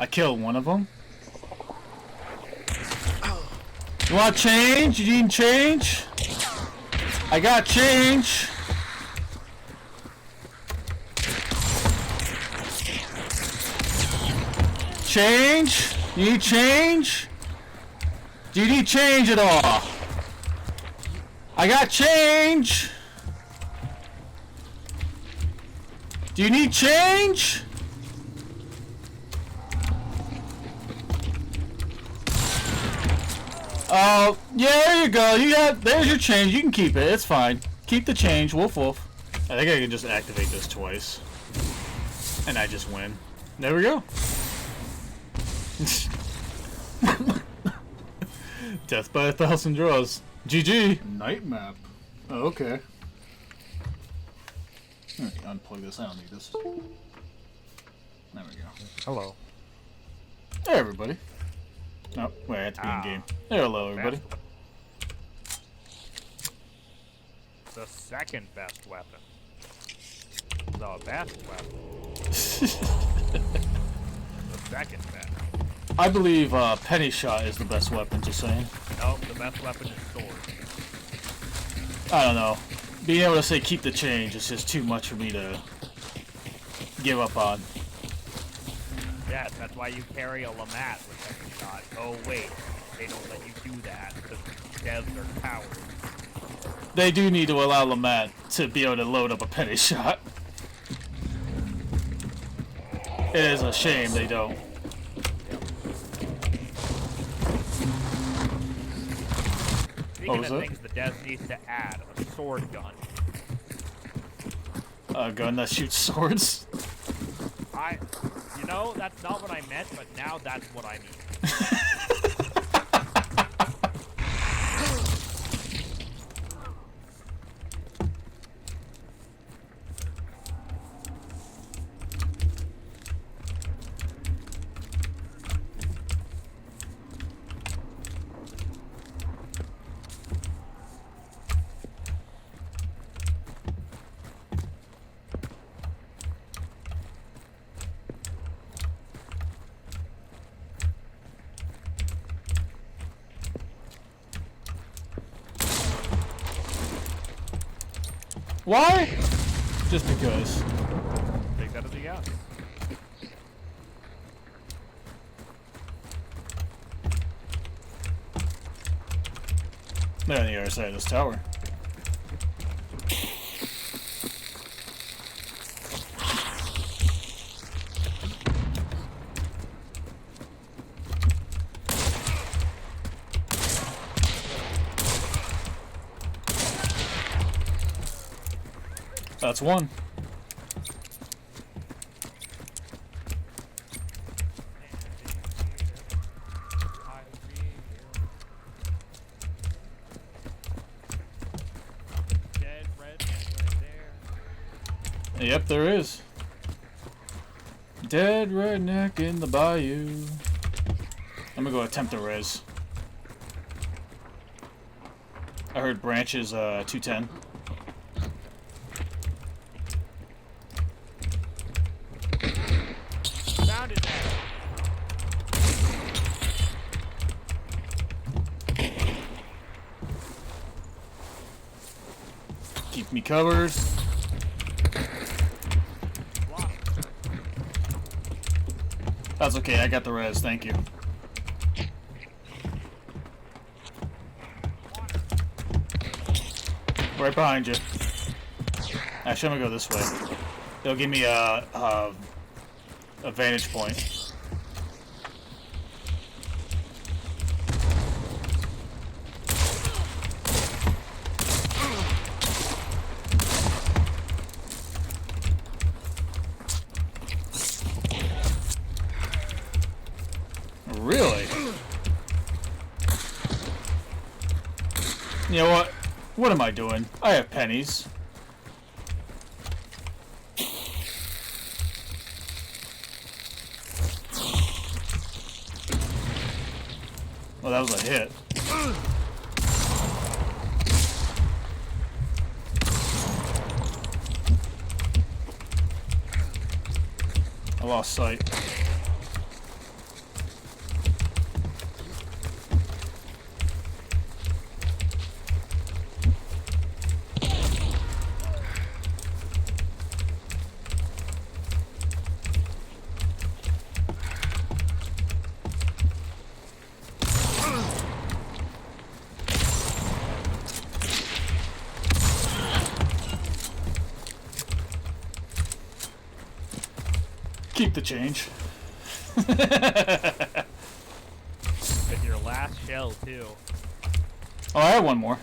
I killed one of them. You want change? You need change? I got change. Change? You need change? Do you need change at all? I got change. Do you need change? Oh, yeah, there you go. There's your change. You can keep it. It's fine. Keep the change. Woof woof. I think I can just activate this twice. And I just win. There we go. Death by 1,000 draws. GG. Night map. Oh, okay. Let me unplug this. I don't need this. There we go. Hello. Hey, everybody. Oh, wait, I have to be in game. Hey, hello, everybody. The second best weapon. The best weapon. The second best. I believe Penny Shot is the best weapon, just saying. No, the best weapon is sword. I don't know. Being able to say keep the change is just too much for me to give up on. Yes, that's why you carry a Lamat with Penny Shot. Oh wait, they don't let you do that because devs are cowards. They do need to allow Lamat to be able to load up a Penny Shot. It is a shame they don't. Speaking of things the devs needs to add, a sword gun. A gun that shoots swords? You know, that's not what I meant, but now that's what I mean. Why? Just because. Take that as a yes. They're on the other side of this tower. That's one. Yep, there is. Dead redneck in the bayou. I'm gonna go attempt a res. I heard branches 210. Found it now. Keep me covered. That's okay, I got the res, thank you. Right behind you. Actually, I'm gonna go this way. It'll give me a vantage point. Really? You know what? What am I doing? I have pennies. Well, that was a hit. I lost sight. Keep the change. With your last shell, too. Oh, I have one more.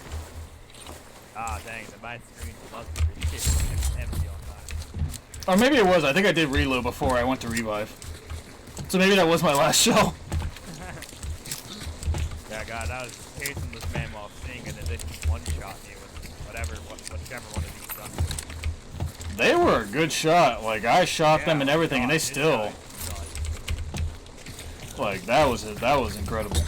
Ah, dang, then my screen must be it's empty on mine. Or maybe it was. I think I did reload before I went to revive. So maybe that was my last shell. Yeah, God, I was chasing this man while singing, and then he one-shot me with whichever one of these guns. They were a good shot. Like, I shot them and everything, and they still... Like, that was incredible.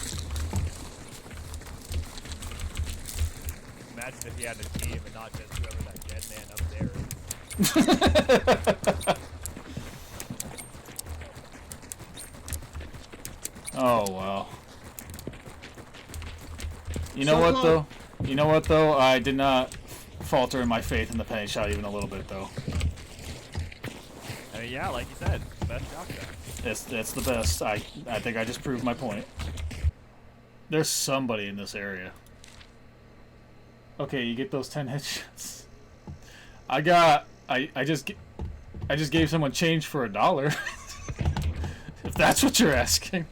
Imagine if he had a team and not just whoever that dead man up there is. Oh, wow. You know what, though? You know what, though? I did not falter in my faith in the penny shot even a little bit, though. I mean, yeah, like you said, it's the best shotgun. It's the best. I think I just proved my point. There's somebody in this area. Okay, you get those 10 headshots. I just gave someone change for $1. If that's what you're asking.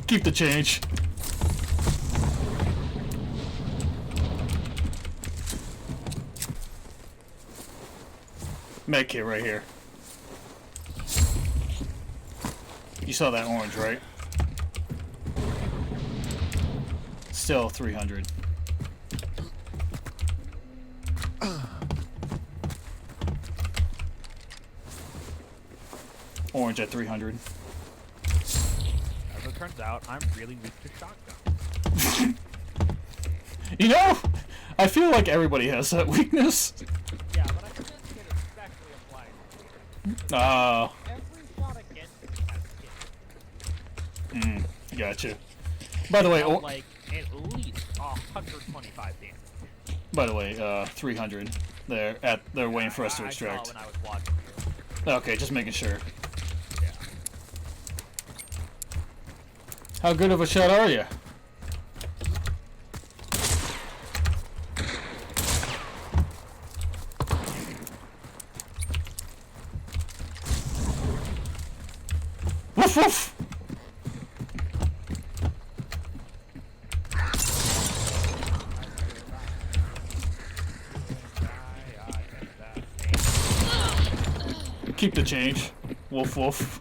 Keep the change. Med kit right here. You saw that orange, right? Still 300. Orange at 300. As it turns out, I'm really weak to shotgun. You know, I feel like everybody has that weakness. Yeah, but I think this kit especially applies. Every shot against me has hit. Gotcha. By the way, Like, at least 125 damage. by the way, 300. They're waiting for us to extract. I saw when I was watching you. Okay, just making sure. Yeah. How good of a shot are you? Woof woof! Keep the change. Woof woof.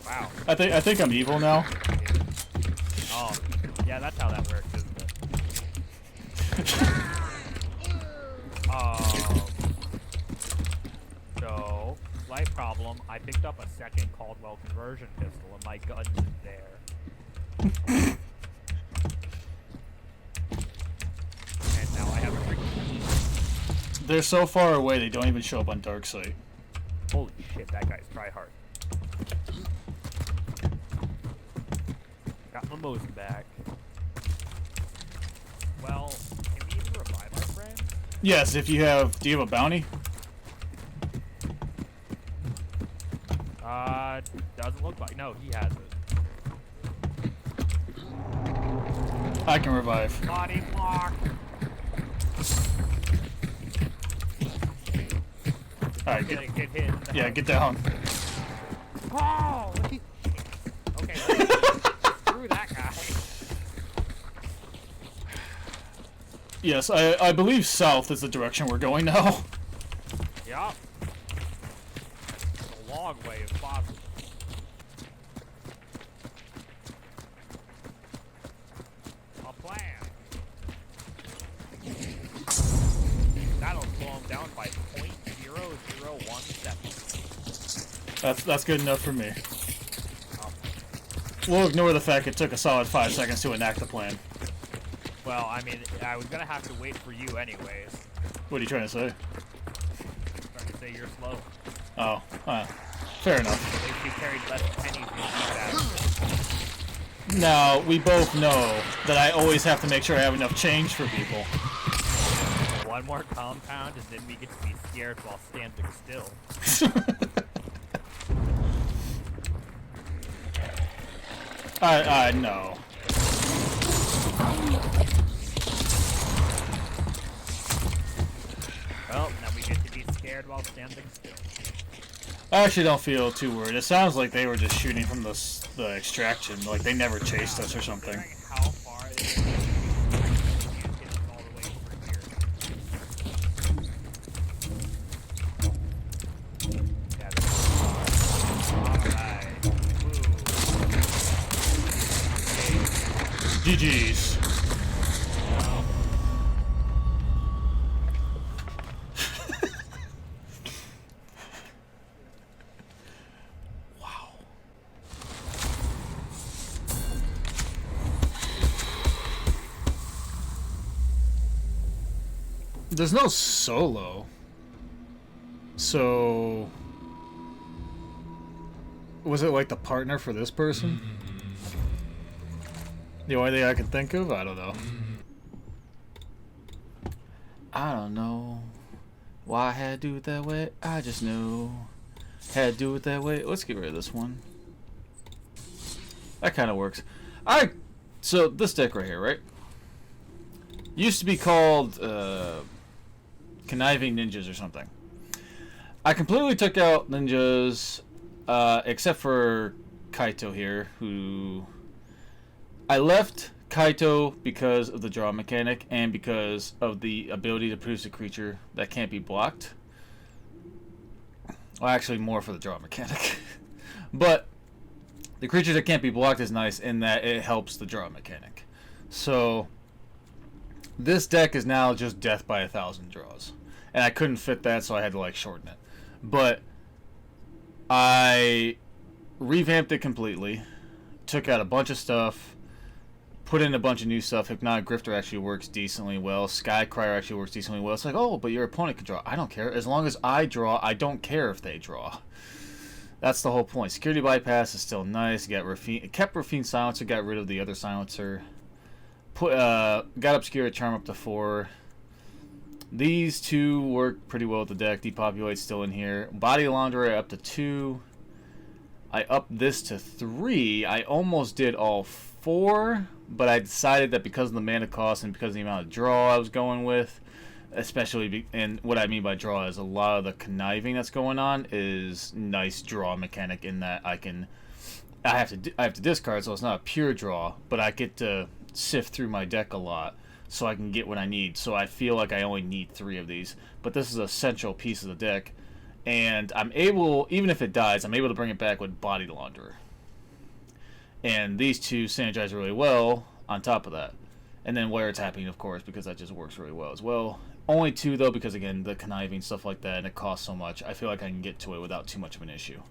Wow. I think I'm evil now. Oh, yeah, that's how that works, isn't it? So, slight problem. I picked up a second Caldwell conversion pistol and my gun's in there. And now I have a freaking... They're so far away they don't even show up on dark sight. Holy shit, that guy's tryhard. Got my Mosin back. Well, can we even revive our friend? Yes, if you have... Do you have a bounty? Doesn't look like... No, he has it. I can revive. Body block! Alright, Get hit in the yeah, head. get down. Oh! Okay, screw that guy. Yes, I believe south is the direction we're going now. Yup. A long way if possible. A plan. That'll slow him down by 0.001 seconds. That's good enough for me. Oh. We'll ignore the fact it took a solid 5 seconds to enact the plan. Well, I mean, I was gonna have to wait for you anyways. What are you trying to say? I'm trying to say you're slow. Oh, fair enough. At least you carried less pennies than you. Now, we both know that I always have to make sure I have enough change for people. One more compound and then we get to be scared while standing still. I know. Well, now we get to be scared while standing still. I actually don't feel too worried. It sounds like they were just shooting from the extraction, like they never chased us or something. How far they can get us all the way over here. Yeah, alright. GG's. There's no solo. So... was it like the partner for this person? The only thing I can think of? I don't know. I don't know why I had to do it that way. I just knew. Had to do it that way. Let's get rid of this one. That kind of works. So this deck right here, right? Used to be called Conniving Ninjas or something. I completely took out ninjas, except for Kaito here, who... I left Kaito because of the draw mechanic and because of the ability to produce a creature that can't be blocked. Well, actually more for the draw mechanic. But the creature that can't be blocked is nice in that it helps the draw mechanic. So this deck is now just death by 1,000 draws. And I couldn't fit that, so I had to like shorten it. But I revamped it completely, took out a bunch of stuff, put in a bunch of new stuff. Hypnotic Grifter actually works decently well. Sky Crier actually works decently well. It's like, oh, but your opponent can draw. I don't care. As long as I draw, I don't care if they draw. That's the whole point. Security Bypass is still nice. Got Rafine, kept Rafine Silencer, got rid of the other Silencer. Got Obscure Charm up to 4. These two work pretty well with the deck. Depopulate's still in here. Body Launderer up to 2. I upped this to 3. I almost did all 4, but I decided that because of the mana cost and because of the amount of draw I was going with, especially, and what I mean by draw is a lot of the conniving that's going on is nice draw mechanic in that I have to discard, so it's not a pure draw, but I get to sift through my deck a lot so I can get what I need. So I feel like I only need 3 of these, but this is a central piece of the deck, and I'm able, even if it dies, I'm able to bring it back with Body Launderer. And these two synergize really well on top of that. And then Where It's Happening, of course, because that just works really well as well. Only 2, though, because, again, the conniving, stuff like that, and it costs so much. I feel like I can get to it without too much of an issue.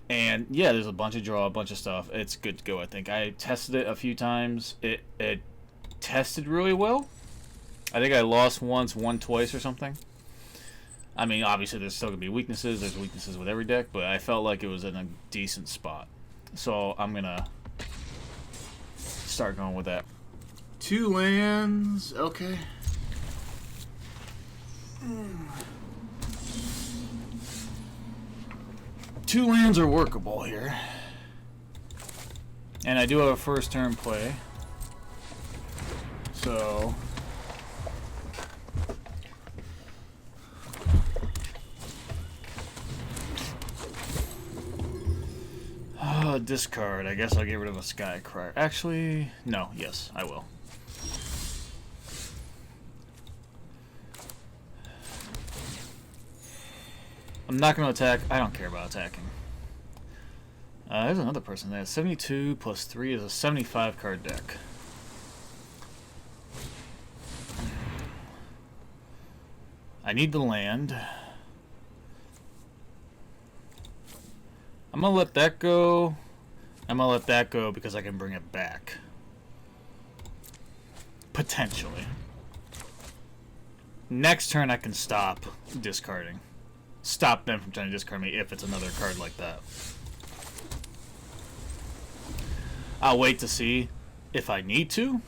And, yeah, there's a bunch of draw, a bunch of stuff. It's good to go, I think. I tested it a few times. It tested really well. I think I lost once, won twice or something. I mean, obviously, there's still going to be weaknesses. There's weaknesses with every deck, but I felt like it was in a decent spot. So I'm going to start going with that. 2 lands. Okay. Two lands are workable here. And I do have a first turn play. So... discard. I guess I'll get rid of a Sky Crier. Actually, no. Yes, I will. I'm not going to attack. I don't care about attacking. There's another person there. 72 plus 3 is a 75 card deck. I need the land. I'm going to let that go. I'm going to let that go because I can bring it back. Potentially. Next turn I can stop discarding. Stop them from trying to discard me if it's another card like that. I'll wait to see if I need to.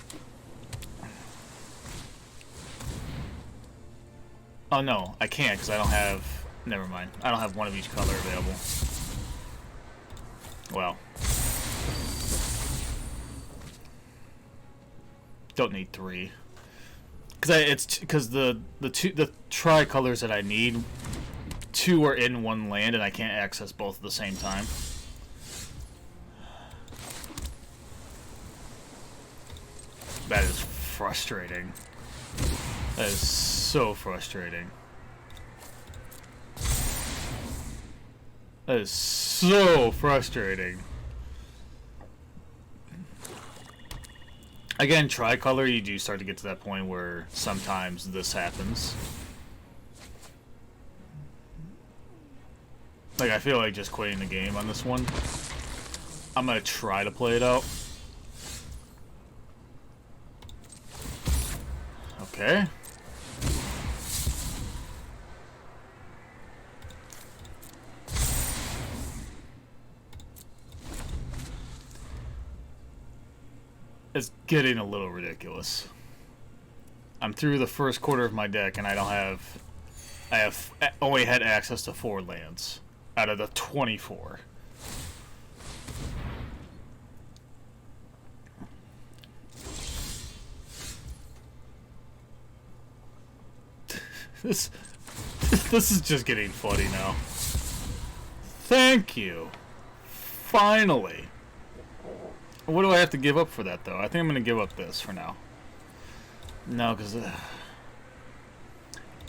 Oh no, I can't because I don't have... Never mind. I don't have one of each color available. Well. Don't need 3. Because the tricolors that I need, 2 are in one land and I can't access both at the same time. That is frustrating. That is so frustrating. That is so frustrating. Again, tricolor, you do start to get to that point where sometimes this happens. Like, I feel like just quitting the game on this one. I'm gonna try to play it out. Okay. It's getting a little ridiculous. I'm through the first quarter of my deck and I have only had access to 4 lands out of the 24. This is just getting funny now. Thank you. Finally. What do I have to give up for that, though? I think I'm going to give up this for now. No, because...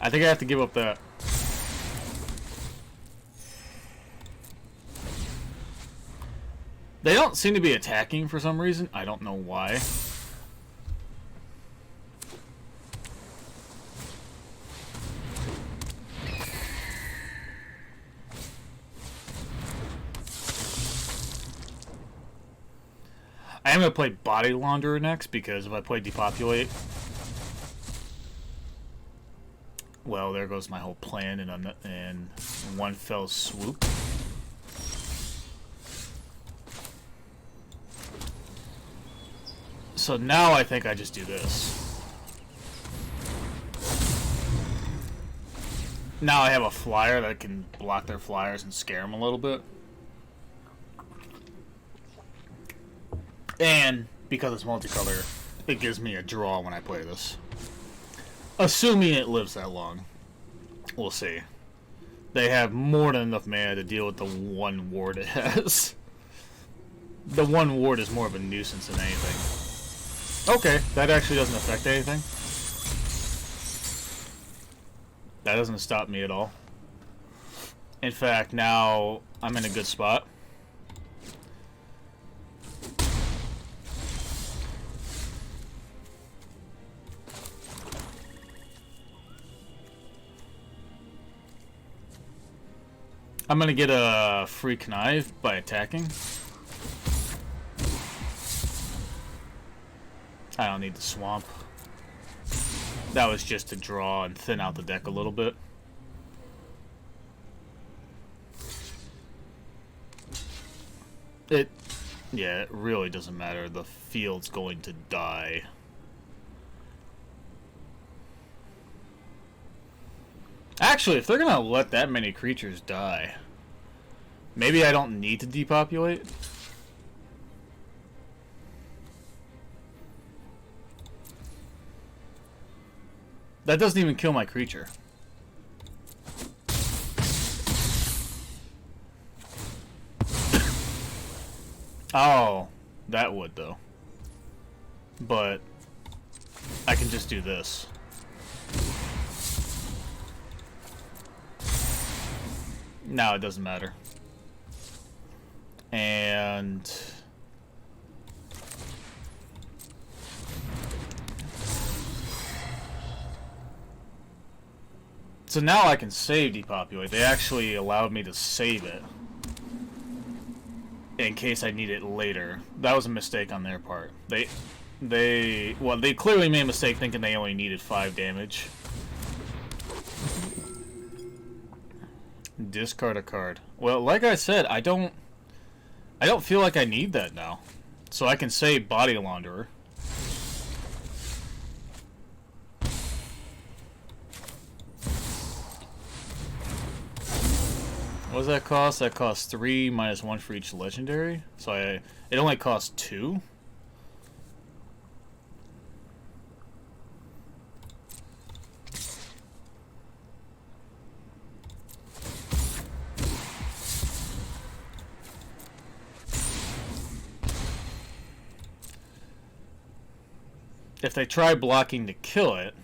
I think I have to give up that. They don't seem to be attacking for some reason. I don't know why. I am going to play Body Launderer next, because if I play Depopulate... Well, there goes my whole plan in one fell swoop. So now I think I just do this. Now I have a flyer that can block their flyers and scare them a little bit. And because it's multicolor, it gives me a draw when I play this. Assuming it lives that long. We'll see. They have more than enough mana to deal with the 1 ward it has. The 1 ward is more of a nuisance than anything. Okay, that actually doesn't affect anything. That doesn't stop me at all. In fact, now I'm in a good spot. I'm gonna get a free connive by attacking. I don't need the swamp. That was just to draw and thin out the deck a little bit. Yeah, it really doesn't matter. The field's going to die. Actually, if they're gonna let that many creatures die, maybe I don't need to depopulate. That doesn't even kill my creature. Oh, that would though. But I can just do this. No, it doesn't matter. And so now I can save depopulate. They actually allowed me to save it in case I need it later. That was a mistake on their part. They clearly made a mistake thinking they only needed 5 damage. Discard a card. Well, like I said, I don't feel like I need that now. So I can say Body Launderer. What does that cost? That costs 3 minus 1 for each legendary. So it only costs 2. If they try blocking to kill it,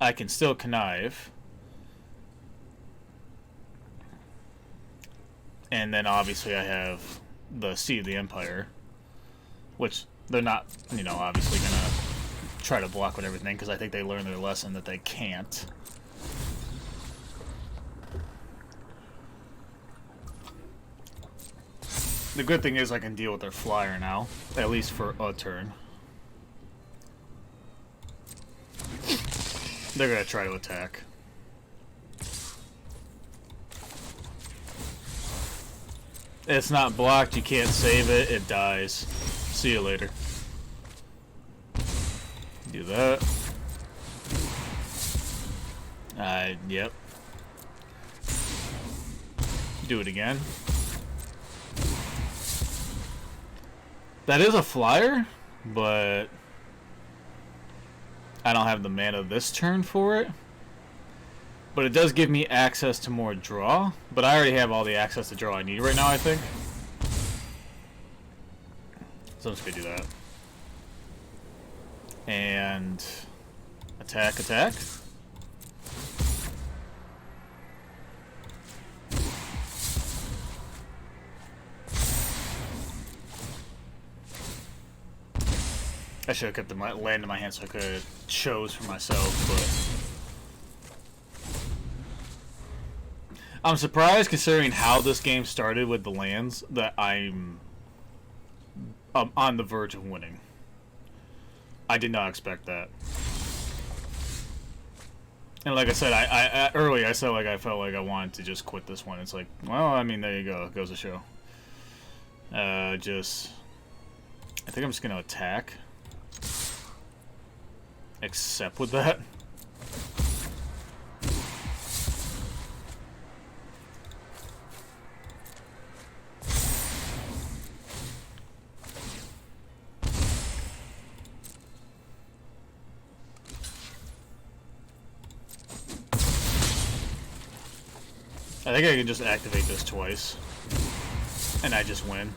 I can still connive. And then obviously I have the Seed of the Empire, which they're not, you know, obviously gonna try to block with everything because I think they learned their lesson that they can't. The good thing is I can deal with their flyer now, at least for a turn. They're gonna try to attack. It's not blocked, you can't save it, it dies. See you later. Do that. Yep. Do it again. That is a flyer, but I don't have the mana this turn for it. But it does give me access to more draw. But I already have all the access to draw I need right now, I think. So I'm just gonna do that. And attack, attack. I should have kept the land in my hand so I could have chose for myself, but I'm surprised considering how this game started with the lands that I'm on the verge of winning. I did not expect that. And like I said, I earlier I said like I felt like I wanted to just quit this one. It's like, well, I mean, there you go. It goes to show. I think I'm just gonna attack. Except with that. I think I can just activate this twice. And I just win.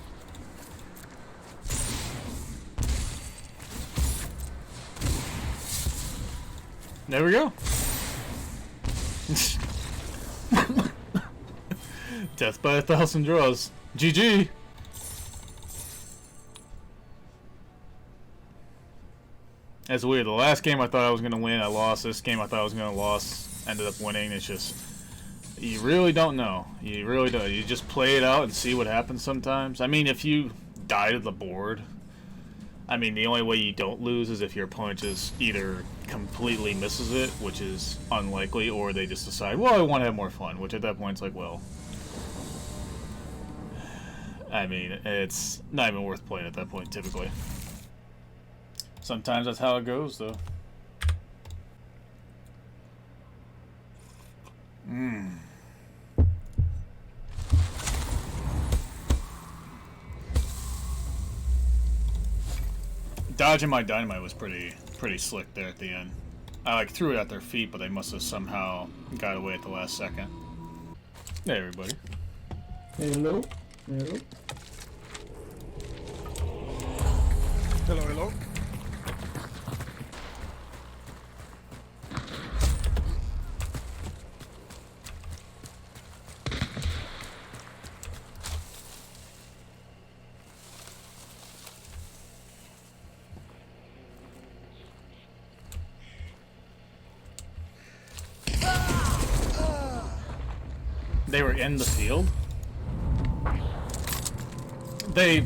There we go. Death by 1,000 draws. GG! That's weird. The last game I thought I was going to win, I lost. This game I thought I was going to lose, ended up winning. It's just, you really don't know. You really don't. You just play it out and see what happens sometimes. I mean, if you die to the board, I mean, the only way you don't lose is if your opponent just either completely misses it, which is unlikely, or they just decide, well, I want to have more fun, which at that point it's like, well, I mean, it's not even worth playing at that point, typically. Sometimes that's how it goes, though. Dodging my dynamite was pretty slick there at the end. I like threw it at their feet, but they must have somehow got away at the last second. Hey everybody. Hello. Hello. Hello, hello. they were in the field. They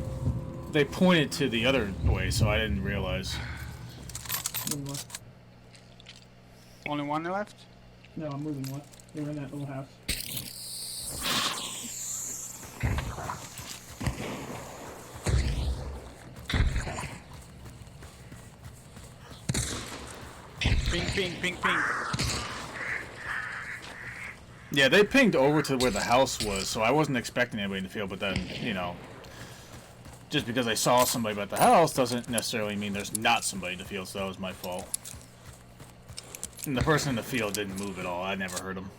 pointed to the other way, so I didn't realize. Moving left. Only one left? No, I'm moving left. They were in that little house. Ping, ping, ping, ping. Yeah, they pinged over to where the house was, so I wasn't expecting anybody in the field, but then, you know, just because I saw somebody at the house doesn't necessarily mean there's not somebody in the field, so that was my fault. And the person in the field didn't move at all. I never heard him.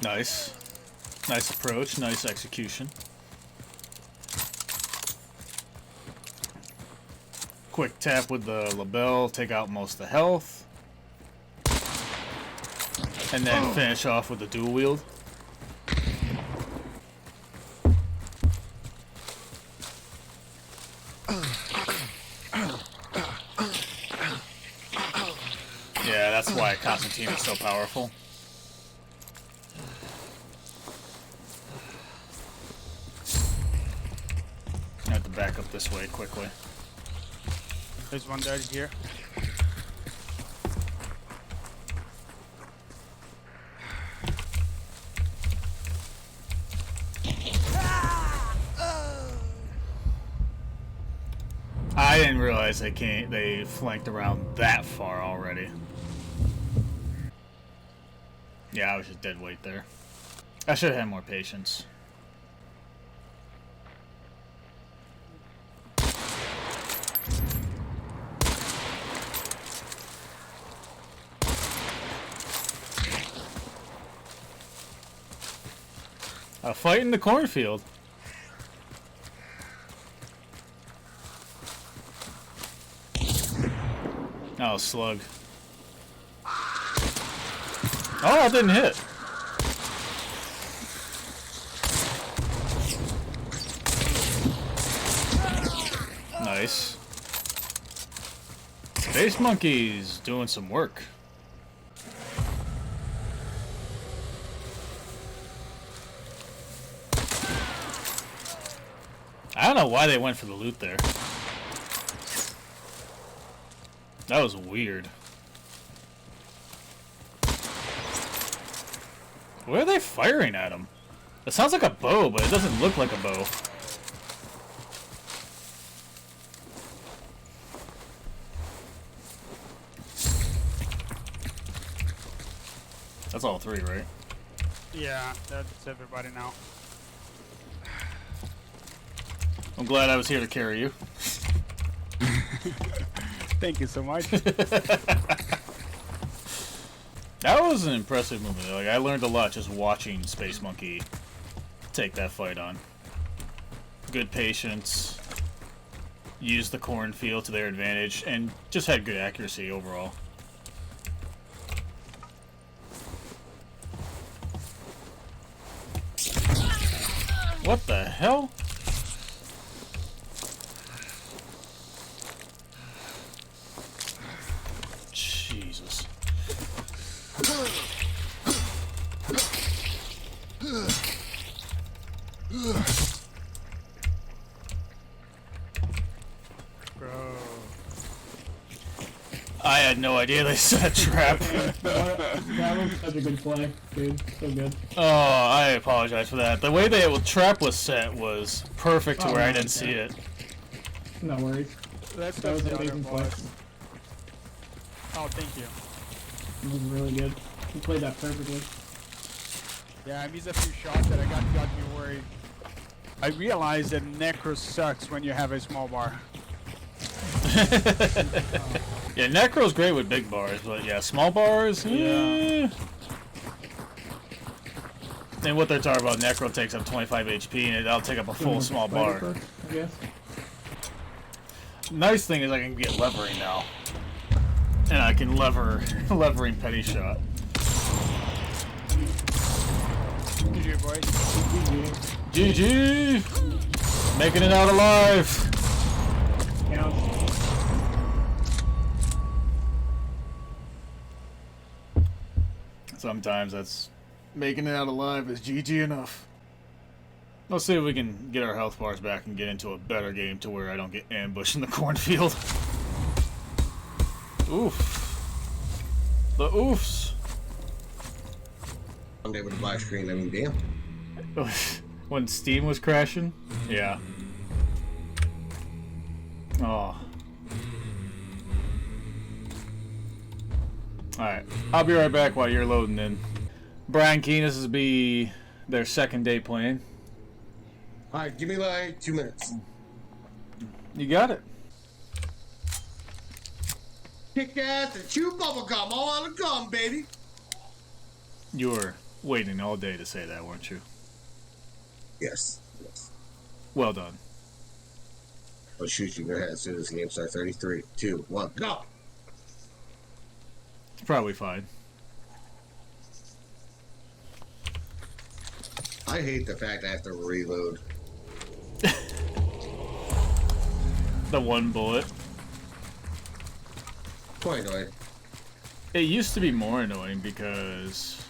Nice. Nice approach, nice execution. Quick tap with the label, take out most of the health. And then finish off with the dual wield. Yeah, that's why Constantine is so powerful. I have to back up this way quickly. There's one dead here. I didn't realize they flanked around that far already. Yeah, I was just dead weight there. I should have had more patience. A fight in the cornfield. Oh, slug. Oh, it didn't hit. Nice. Space monkeys doing some work. I don't know why they went for the loot there. That was weird. Where are they firing at him? It sounds like a bow, but it doesn't look like a bow. That's all three, right? Yeah, that's everybody now. I'm glad I was here to carry you. Thank you so much. That was an impressive movement. Like, I learned a lot just watching Space Monkey take that fight on. Good patience, used the cornfield to their advantage, and just had good accuracy overall. What the hell? Jesus. Bro. I had no idea they set a trap. That was such a good play, dude. So good. Oh, I apologize for that. The way the trap was set was perfect to where I didn't see it. No worries. That's That was the an other amazing play. boss. Oh, thank you. It was really good. You played that perfectly. Yeah, I missed a few shots that got me worried. I realized that Necro sucks when you have a small bar. Yeah, Necro's great with big bars, but yeah, small bars, yeah. And what they're talking about, Necro takes up 25 HP, and that'll take up a full small bar. Perk, I guess. Nice thing is I can get levering now. And I can levering Penny Shot. GG, boys. GG! Making it out alive! Counts. Sometimes that's making it out alive is GG enough. Let's see if we can get our health bars back and get into a better game to where I don't get ambushed in the cornfield. Oof. The oofs. One day with a black screen, I mean, damn. When Steam was crashing? Yeah. Oh. Alright. I'll be right back while you're loading in. Brian Keane, this is be their second day playing. Alright, give me like 2 minutes. You got it. Kick ass and chew bubblegum all on the gum, baby. You were waiting all day to say that, weren't you? Yes. Yes. Well done. I'll shoot you in your head as soon as the game starts. 33, 2, 1, go! It's probably fine. I hate the fact I have to reload. The one bullet. Quite annoying. It used to be more annoying because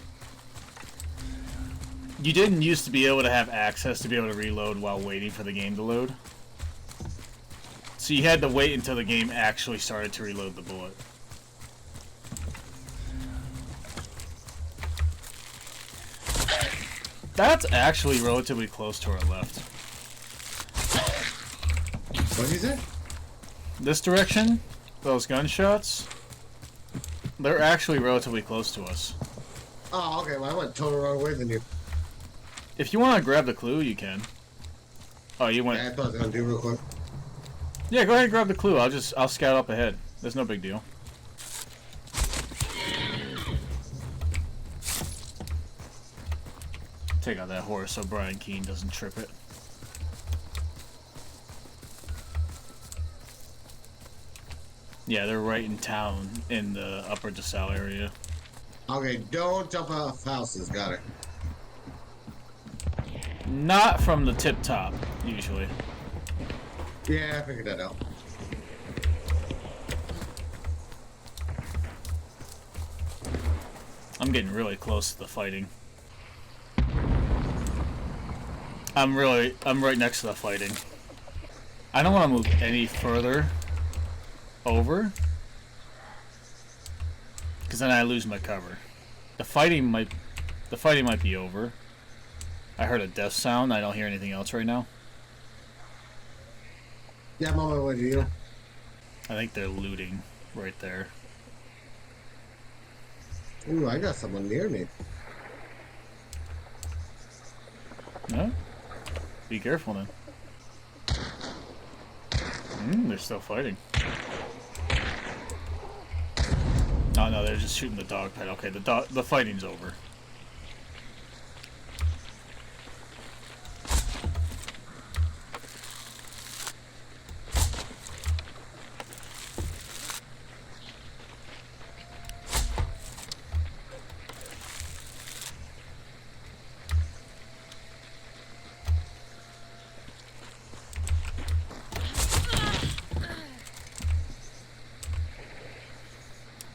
you didn't used to be able to have access to be able to reload while waiting for the game to load. So you had to wait until the game actually started to reload the bullet. That's actually relatively close to our left. What did you say? This direction, those gunshots, they're actually relatively close to us. Oh, okay. Well, I went totally wrong way than you. If you want to grab the clue, you can. Oh, you went. Yeah, I thought I was gonna do real quick. Yeah, go ahead and grab the clue. I'll scout up ahead. There's no big deal. Take out that horse so Brian Keane doesn't trip it. Yeah, they're right in town in the Upper DeSalle area. Okay, don't jump off houses. Got it. Not from the tip top, usually. Yeah, I figured that out. I'm getting really close to the fighting. I'm right next to the fighting. I don't want to move any further over, because then I lose my cover. The fighting might be over. I heard a death sound. I don't hear anything else right now. Yeah, I'm on my way to you. I think they're looting right there. Ooh, I got someone near me. No? Be careful then. They're still fighting. Oh no, they're just shooting the dog pet. Okay, the fighting's over.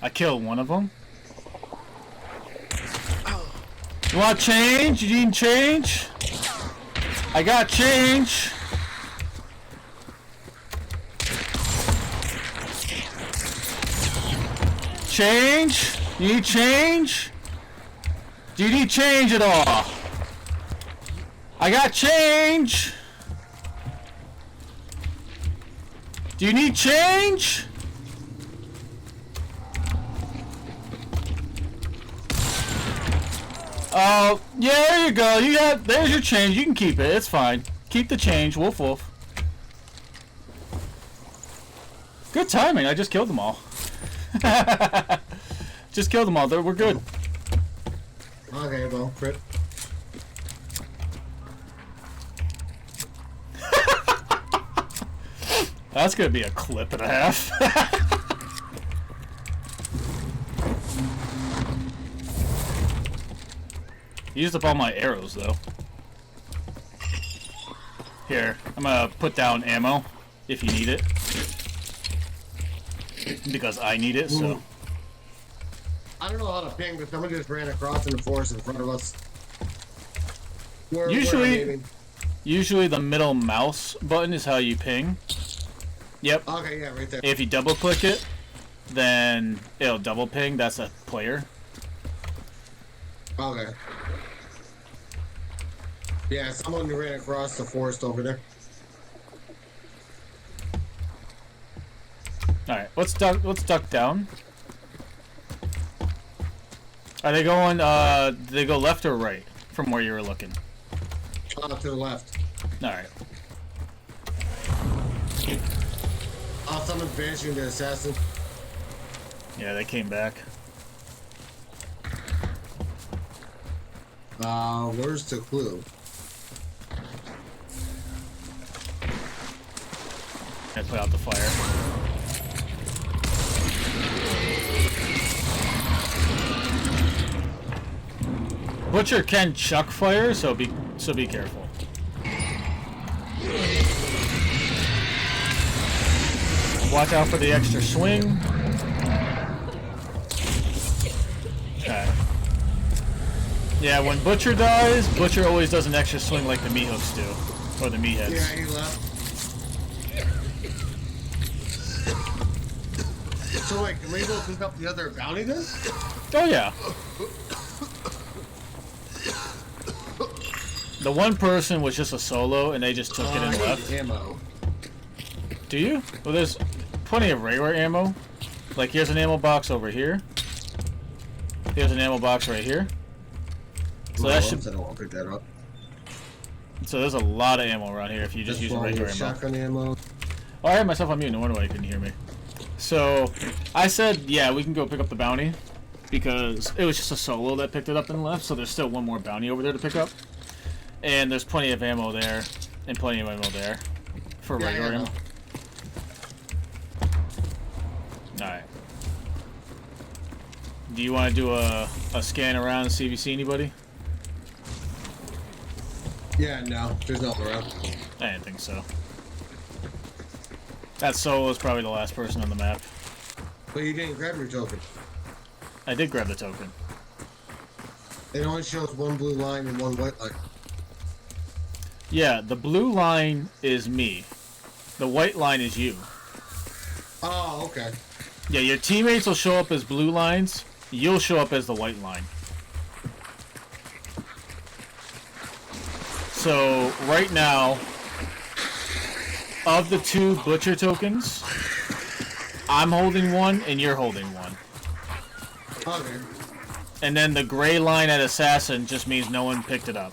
I killed one of them. You want change? You need change? I got change. Change? You need change? Do you need change at all? I got change. Do you need change? Oh, yeah, there you go. There's your change. You can keep it. It's fine. Keep the change. Woof, woof. Good timing. I just killed them all. Just killed them all. We're good. Okay, well, crit. That's going to be a clip and a half. Used up all my arrows, though. Here, I'm gonna put down ammo if you need it. Because I need it, so. I don't know how to ping, but someone just ran across in the forest in front of us. Where I'm Usually, aiming. usually the middle mouse button is how you ping. Yep. Okay, yeah, right there. If you double click it, then it'll double ping. That's a player. Okay. Yeah, someone ran across the forest over there. Alright, let's duck down. Are they going, do they go left or right from where you were looking? To the left. Alright. Oh, someone's banishing the assassin. Yeah, they came back. Where's the clue? I put out the fire. Butcher can chuck fire, so be careful. Watch out for the extra swing. Okay. Yeah, when Butcher dies, Butcher always does an extra swing like the meat hooks do, or the meat heads. Yeah, he left. So wait, can we go pick up the other bounty then? Oh yeah. The one person was just a solo, and they just took it and I need left. ammo. Do you? Well, there's plenty of regular ammo. Like, here's an ammo box over here. Here's an ammo box right here. So that should. I don't want to pick that up. So there's a lot of ammo around here if you just use regular ammo. Shotgun ammo. Oh, I had myself on mute. No wonder why you couldn't hear me. So I said, yeah, we can go pick up the bounty because it was just a solo that picked it up and left. So there's still one more bounty over there to pick up, and there's plenty of ammo there and plenty of ammo there for regular ammo. All right. Do you want to do a scan around and see if you see anybody? Yeah, no, there's no one around. I didn't think so. That solo is probably the last person on the map. But you didn't grab your token. I did grab the token. It only shows one blue line and one white line. Yeah, the blue line is me. The white line is you. Oh, okay. Yeah, your teammates will show up as blue lines. You'll show up as the white line. So, right now, of the two Butcher tokens, I'm holding one and you're holding one. Okay. And then the gray line at Assassin just means no one picked it up.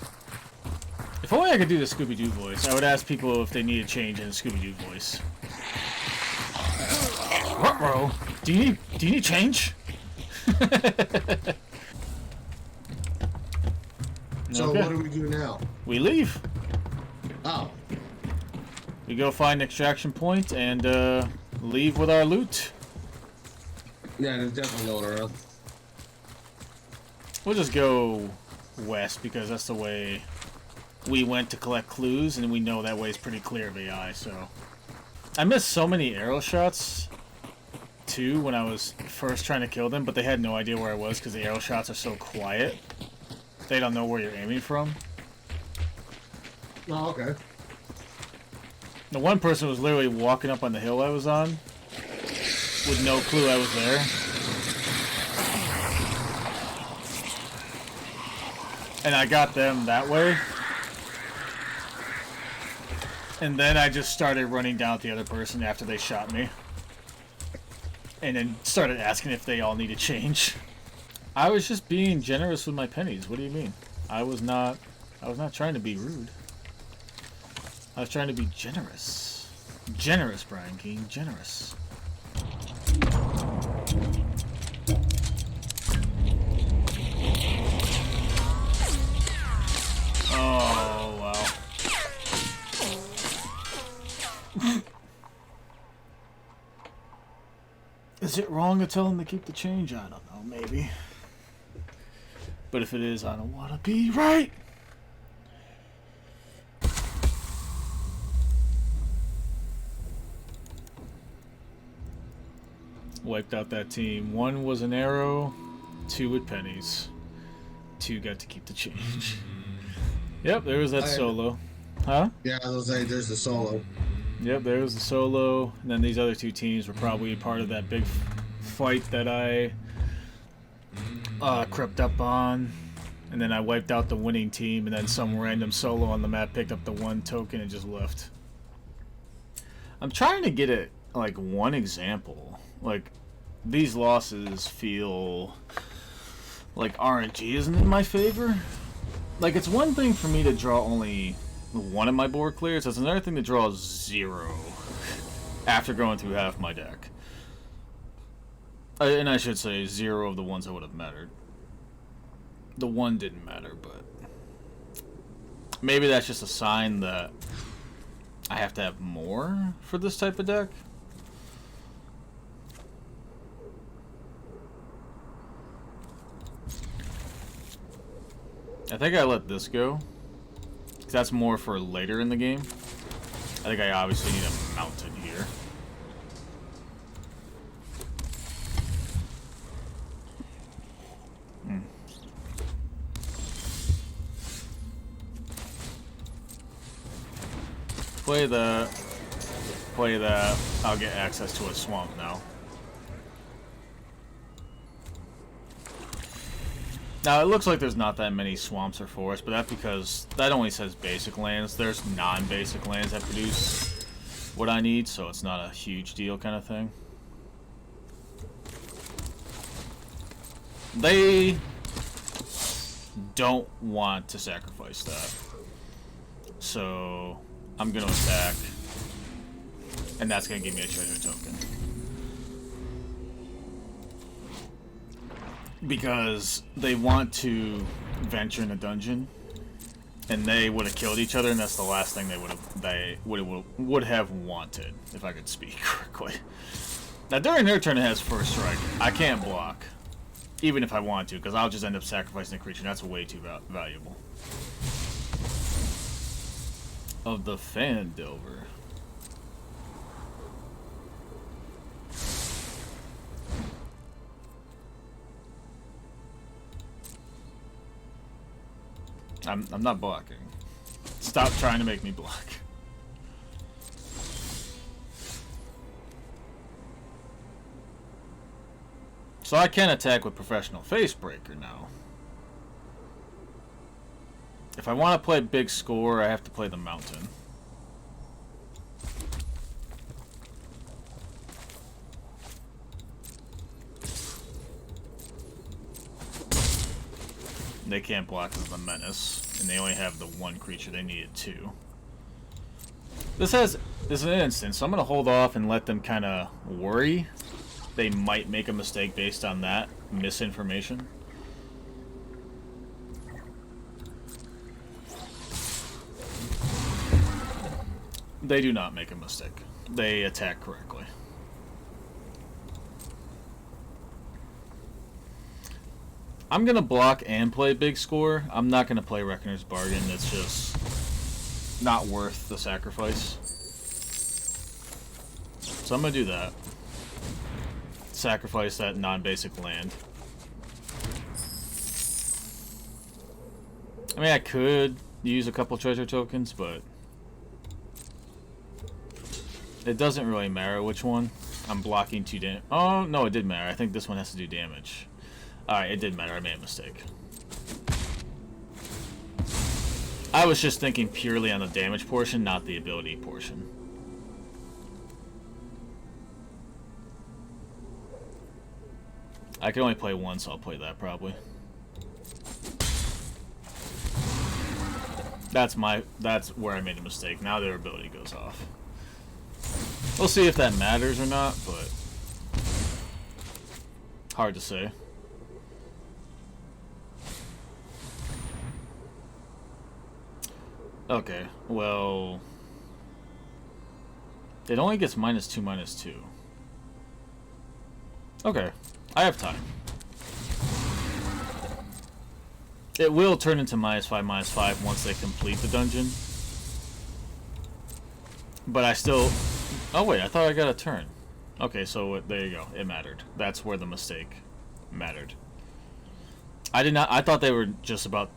If only I could do the Scooby-Doo voice, I would ask people if they need a change in the Scooby-Doo voice. Ruh-roh. Do you need change? So Okay. what do we do now? We leave. Oh. We go find an extraction point and leave with our loot. Yeah, there's definitely no one around. We'll just go west because that's the way we went to collect clues, and we know that way is pretty clear of AI, so. I missed so many arrow shots, too, when I was first trying to kill them, but they had no idea where I was because the arrow shots are so quiet. They don't know where you're aiming from. Oh, okay. The one person was literally walking up on the hill I was on with no clue I was there. And I got them that way. And then I just started running down at the other person after they shot me. And then started asking if they all needed change. I was just being generous with my pennies. What do you mean? I was not trying to be rude. I was trying to be generous. Generous, Brian King. Generous. Oh, wow. Is it wrong to tell him to keep the change? I don't know, maybe. But if it is, I don't want to be right. Wiped out that team. One was an arrow, 2 with pennies. 2 got to keep the change. Yep, there was that solo. Huh? Yeah, I was like, there's the solo. Yep, there was the solo. And then these other 2 teams were probably part of that big fight that I crept up on. And then I wiped out the winning team, and then some random solo on the map picked up the 1 token and just left. I'm trying to get it, like, one example. Like, these losses feel like RNG isn't in my favor. Like, it's one thing for me to draw only 1 of my board clears. It's another thing to draw 0 after going through half my deck. And I should say 0 of the ones that would have mattered. The 1 didn't matter, but maybe that's just a sign that I have to have more for this type of deck. I think I let this go, 'cause that's more for later in the game. I think I obviously need a mountain here. Play that. Play that. I'll get access to a swamp now. Now, it looks like there's not that many swamps or forests, but that's because that only says basic lands. There's non-basic lands that produce what I need, so it's not a huge deal kind of thing. They don't want to sacrifice that. So I'm going to attack, and that's going to give me a treasure token. Because they want to venture in a dungeon, and they would have killed each other, and that's the last thing they would have wanted, if I could speak correctly. Now during their turn it has first strike. I can't block, even if I want to, because I'll just end up sacrificing the creature, and that's way too valuable. Of the Fandelver. I'm not blocking. Stop trying to make me block. So I can attack with Professional Facebreaker now. If I want to play big score, I have to play the mountain. They can't block the menace, and they only have the 1 creature. They needed 2. This is an instance, so I'm gonna hold off and let them kind of worry. They might make a mistake based on that misinformation. They do not make a mistake. They attack correctly. I'm going to block and play big score. I'm not going to play Reckoner's Bargain. It's just not worth the sacrifice. So I'm going to do that. Sacrifice that non-basic land. I mean, I could use a couple treasure tokens, but it doesn't really matter which one. I'm blocking 2 damage. Oh, no, it did matter. I think this one has to do damage. Alright, it did matter. I made a mistake. I was just thinking purely on the damage portion, not the ability portion. I can only play 1, so I'll play that probably. That's where I made a mistake. Now their ability goes off. We'll see if that matters or not, but hard to say. Okay, well, it only gets -2/-2. Okay, I have time. It will turn into -5/-5 once they complete the dungeon. But I still... Oh wait, I thought I got a turn. Okay, so there you go. It mattered. That's where the mistake mattered. I did not. I thought they were just about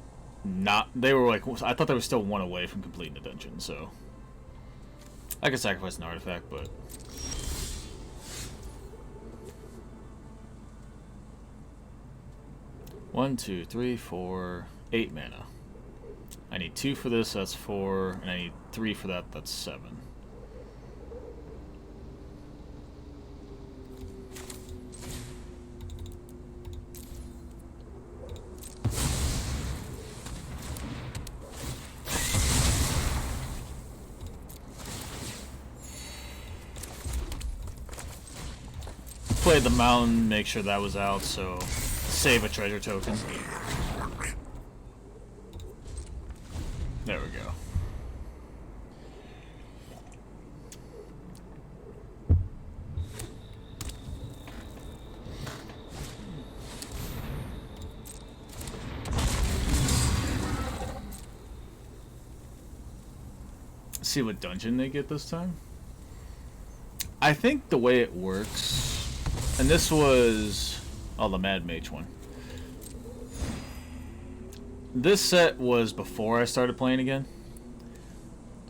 not. They were like. I thought they were still one away from completing the dungeon. So I could sacrifice an artifact, but. One, two, three, 4, 8 mana. I need 2 for this, that's 4, and I need 3 for that, that's 7. Played the mountain, make sure that was out, so save a treasure token. There we go. See what dungeon they get this time. I think the way it works, and this was, oh, the Mad Mage one. This set was before I started playing again,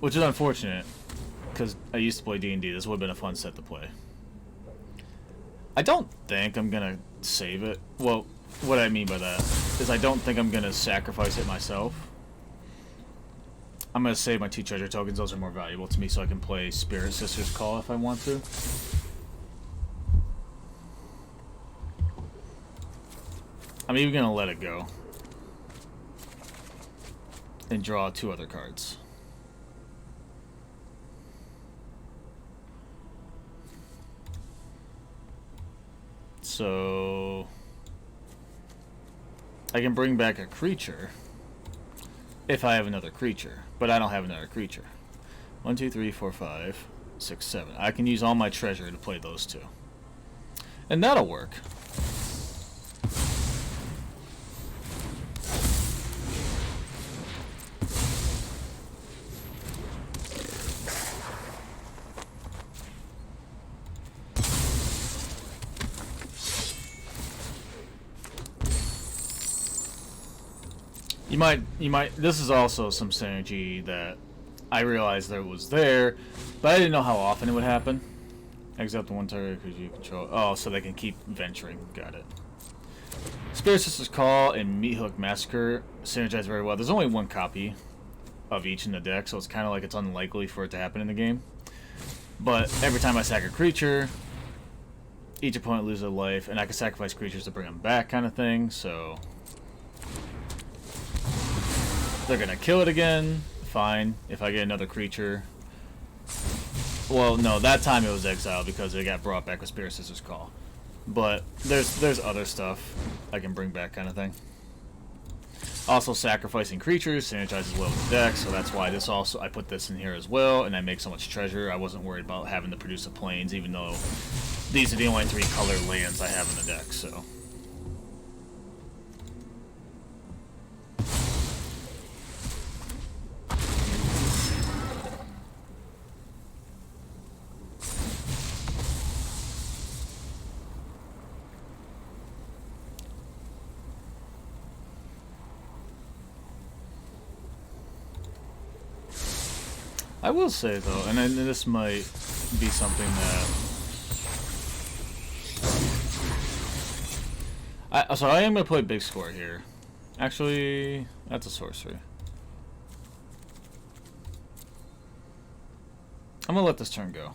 which is unfortunate, because I used to play D&D. This would have been a fun set to play. I don't think I'm going to save it. Well, what I mean by that is I don't think I'm going to sacrifice it myself. I'm going to save my 2 treasure tokens. Those are more valuable to me, so I can play Spirit Sister's Call if I want to. I'm even going to let it go. And draw 2 other cards. So I can bring back a creature if I have another creature, but I don't have another creature. 1, 2, 3, 4, 5, 6, 7. I can use all my treasure to play those 2. And that'll work. You might, this is also some synergy that I realized there was there, but I didn't know how often it would happen. Exile the 1 target because you control, oh, so they can keep venturing, got it. Spirit Sister's Call and Meat Hook Massacre synergize very well. There's only 1 copy of each in the deck, so it's kind of like it's unlikely for it to happen in the game. But every time I sack a creature, each opponent loses a life, and I can sacrifice creatures to bring them back kind of thing, so... They're gonna kill it again. Fine. If I get another creature. Well, no, that time it was exiled because it got brought back with Spirit Sister's Call. But there's other stuff I can bring back, kind of thing. Also, sacrificing creatures synergizes well with the deck, so that's why this also I put this in here as well, and I make so much treasure. I wasn't worried about having to produce a plains, even though these are the only 3 color lands I have in the deck. So. I will say though, and then this might be something that so I am gonna play big score here. Actually, that's a sorcery. I'm gonna let this turn go.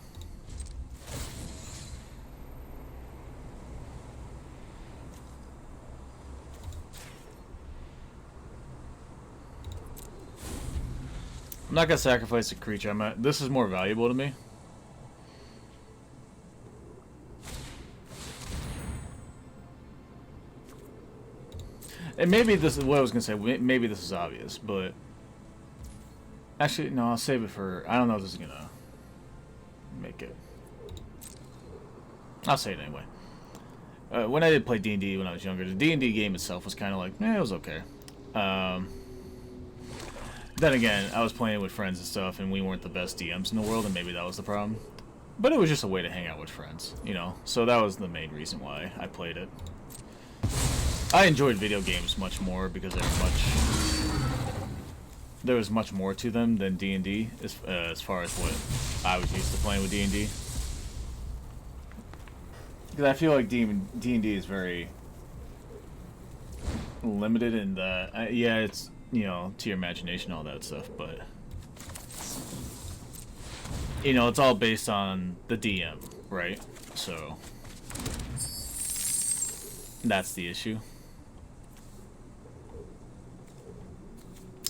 I'm not gonna sacrifice a creature. This is more valuable to me. And maybe this is what I was gonna say. Maybe this is obvious, but actually, no. I'll save it for. I don't know if this is gonna make it. I'll say it anyway. When I did play D&D when I was younger, the D&D game itself was kind of like, it was okay. Then again, I was playing with friends and stuff, and we weren't the best DMs in the world, and maybe that was the problem. But it was just a way to hang out with friends, you know? So that was the main reason why I played it. I enjoyed video games much more because there was much more to them than D&D as far as what I was used to playing with D&D. Because I feel like D&D is very limited in that, yeah, it's, you know, to your imagination, all that stuff, but, you know, it's all based on the DM, right? So, that's the issue.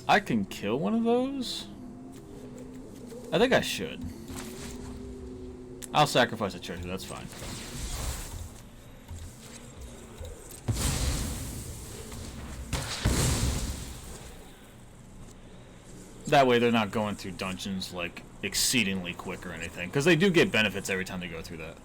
I can kill one of those? I think I should. I'll sacrifice a treasure, that's fine. That way they're not going through dungeons, like, exceedingly quick or anything. Because they do get benefits every time they go through that.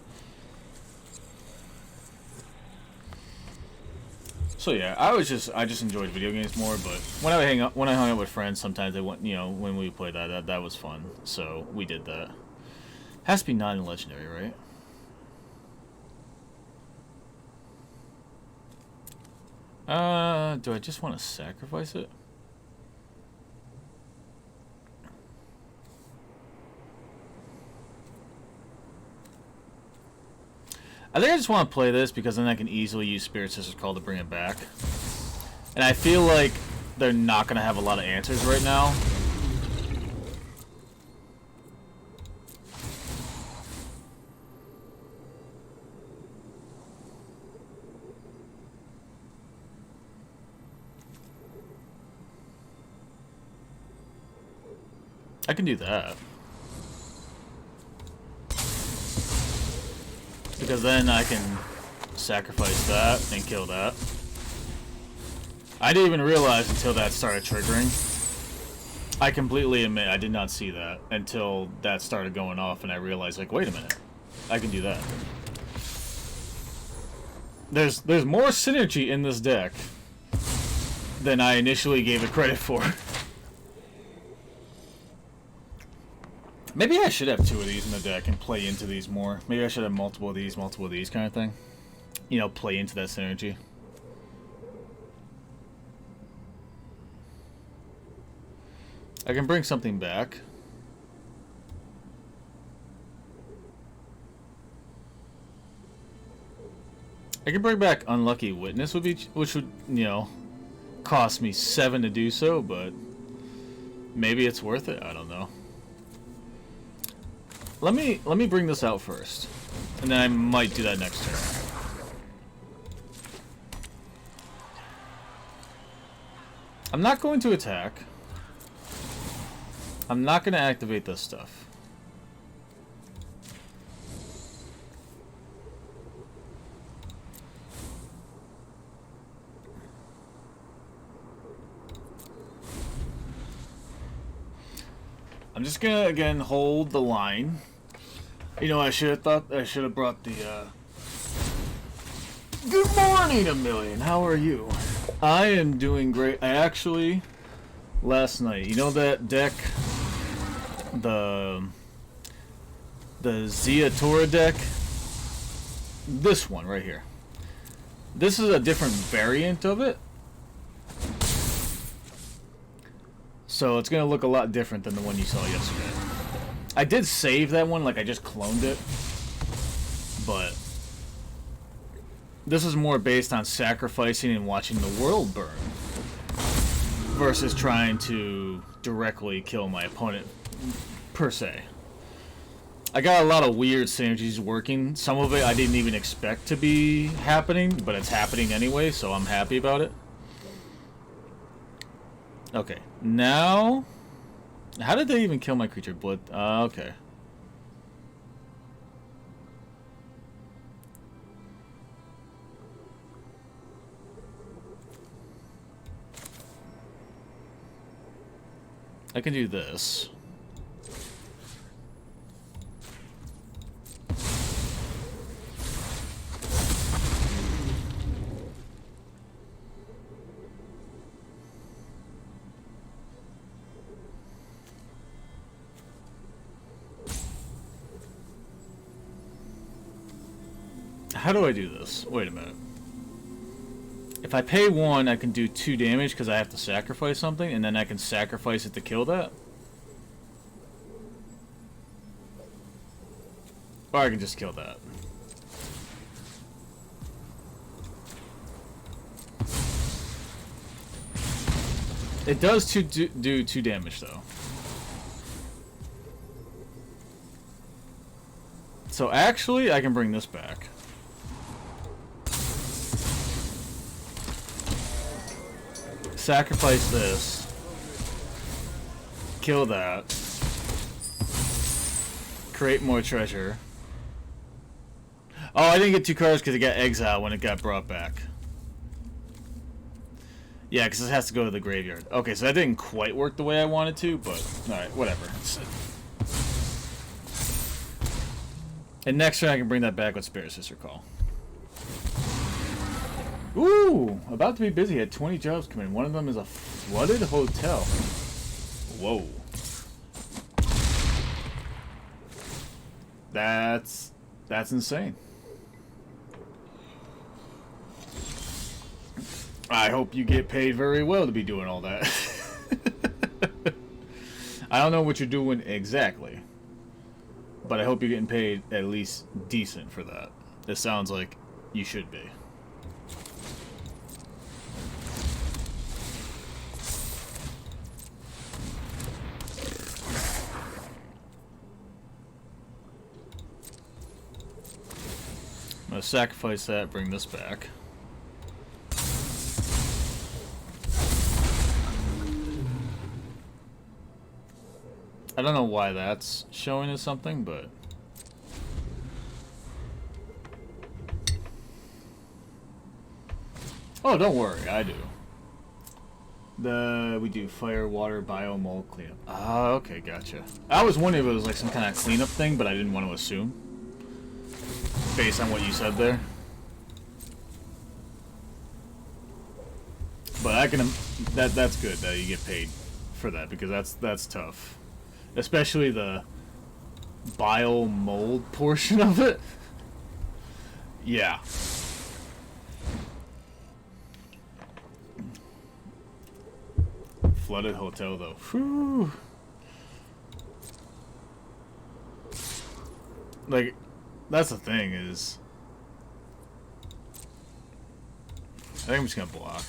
So yeah, I just enjoyed video games more, but when I hung out with friends, sometimes they went, you know, when we played that was fun. So we did that. Has to be non-legendary, right? Do I just want to sacrifice it? I think I just want to play this because then I can easily use Spirit Sister's Call to bring it back. And I feel like they're not going to have a lot of answers right now. I can do that. Because then I can sacrifice that and kill that. I didn't even realize until that started triggering. I completely admit I did not see that until that started going off and I realized, like, wait a minute. I can do that. There's more synergy in this deck than I initially gave it credit for. Maybe I should have 2 of these in the deck and play into these more. Maybe I should have multiple of these kind of thing. You know, play into that synergy. I can bring something back. I can bring back Unlucky Witness, which would, you know, cost me 7 to do so, but maybe it's worth it. I don't know. Let me bring this out first, and then I might do that next turn. I'm not going to attack. I'm not going to activate this stuff. I'm just gonna again hold the line. You know, I should have brought the Good morning, Million. How are you? I am doing great. I actually last night, you know that deck, the Ziatura deck? This one right here. This is a different variant of it. So it's going to look a lot different than the one you saw yesterday. I did save that one, like I just cloned it. But this is more based on sacrificing and watching the world burn versus trying to directly kill my opponent, per se. I got a lot of weird synergies working. Some of it I didn't even expect to be happening, but it's happening anyway, so I'm happy about it. Okay, now... How did they even kill my creature? Blood? Okay. I can do this. How do I do this? Wait a minute. If I pay 1, I can do 2 damage because I have to sacrifice something, and then I can sacrifice it to kill that. Or I can just kill that. It does do 2 damage though. So actually, I can bring this back. Sacrifice this. Kill that. Create more treasure. Oh, I didn't get 2 cards because it got exiled when it got brought back. Yeah, because it has to go to the graveyard. Okay, so that didn't quite work the way I wanted to, but alright, whatever. And next turn I can bring that back with Spirit Sister Call. Ooh! About to be busy. Had 20 jobs come in. One of them is a flooded hotel. Whoa. That's insane. I hope you get paid very well to be doing all that. I don't know what you're doing exactly, but I hope you're getting paid at least decent for that. It sounds like you should be. I'm gonna sacrifice that, bring this back. I don't know why that's showing us something, but... Oh, don't worry, I do. We do fire, water, bio, mold, cleanup. Ah, okay, gotcha. I was wondering if it was like some kind of cleanup thing, but I didn't want to assume. Based on what you said there. But I can... That's good that you get paid for that, because that's tough. Especially the bile mold portion of it. Yeah. Flooded hotel though. Whew. Like, that's the thing is... I think I'm just gonna block.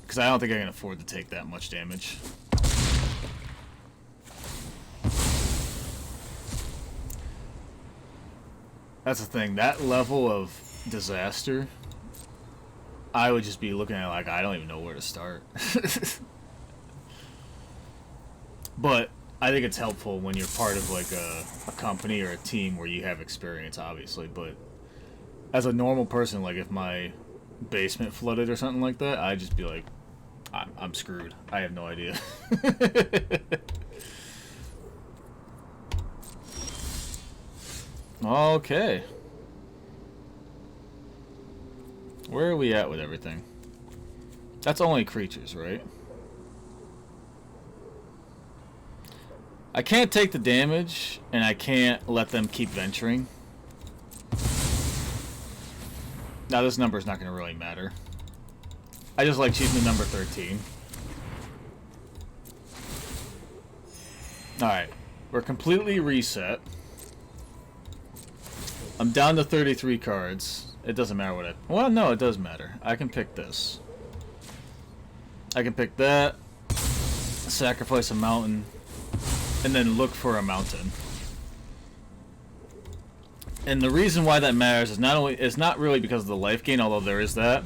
Because I don't think I can afford to take that much damage. That's the thing, that level of disaster, I would just be looking at it like, I don't even know where to start. But I think it's helpful when you're part of like a company or a team where you have experience, obviously. But as a normal person, like if my basement flooded or something like that, I'd just be like, I'm screwed. I have no idea. Okay. Where are we at with everything? That's only creatures, right? I can't take the damage, and I can't let them keep venturing. Now this number's not going to really matter. I just like choosing the number 13. Alright. We're completely reset. I'm down to 33 cards. It doesn't matter what I... Well, no, it does matter. I can pick this. I can pick that. Sacrifice a mountain. And then look for a mountain. And the reason why that matters is not really because of the life gain, although there is that.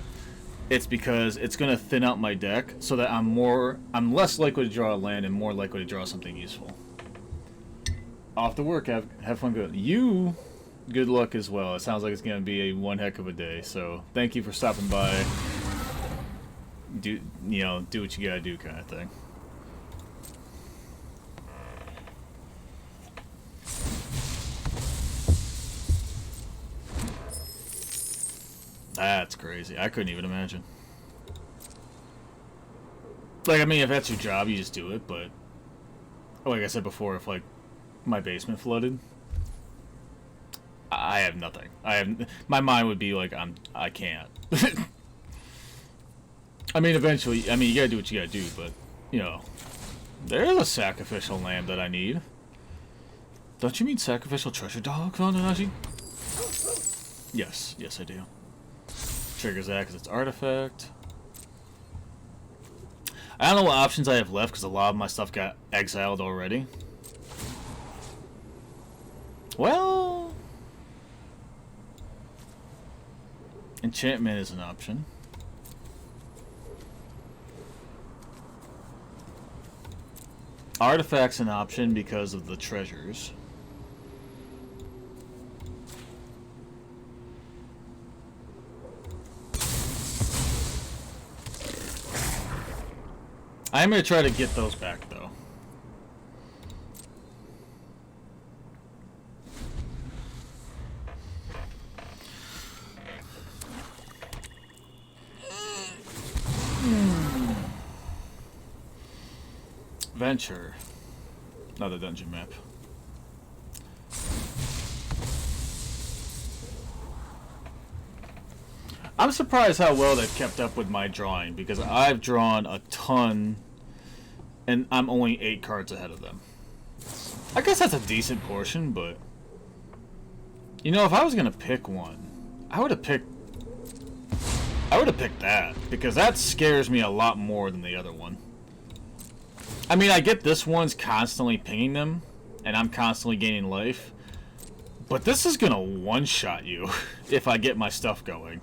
It's because it's going to thin out my deck so that I'm less likely to draw a land and more likely to draw something useful. Off to work. Have fun. Good luck as well. It sounds like it's going to be one heck of a day. So thank you for stopping by. Do what you gotta do, kind of thing. That's crazy. I couldn't even imagine. Like, I mean, if that's your job, you just do it. But like I said before, if like my basement flooded, I I have nothing. My mind would be like, I can't. I mean, eventually, I mean, you gotta do what you gotta do, but, you know, there's a sacrificial lamb that I need. Don't you mean sacrificial treasure dog, FinalDanashi? Yes, yes I do. Triggers that because it's artifact. I don't know what options I have left because a lot of my stuff got exiled already. Well, enchantment is an option. Artifact's an option because of the treasures. I'm going to try to get those back, though. Venture. Another dungeon map. I'm surprised how well they've kept up with my drawing, because I've drawn a ton and I'm only 8 cards ahead of them. I guess that's a decent portion, but you know, if I was gonna pick one, I would have picked that, because that scares me a lot more than the other one. I mean, I get this one's constantly pinging them, and I'm constantly gaining life, but this is gonna one-shot you if I get my stuff going.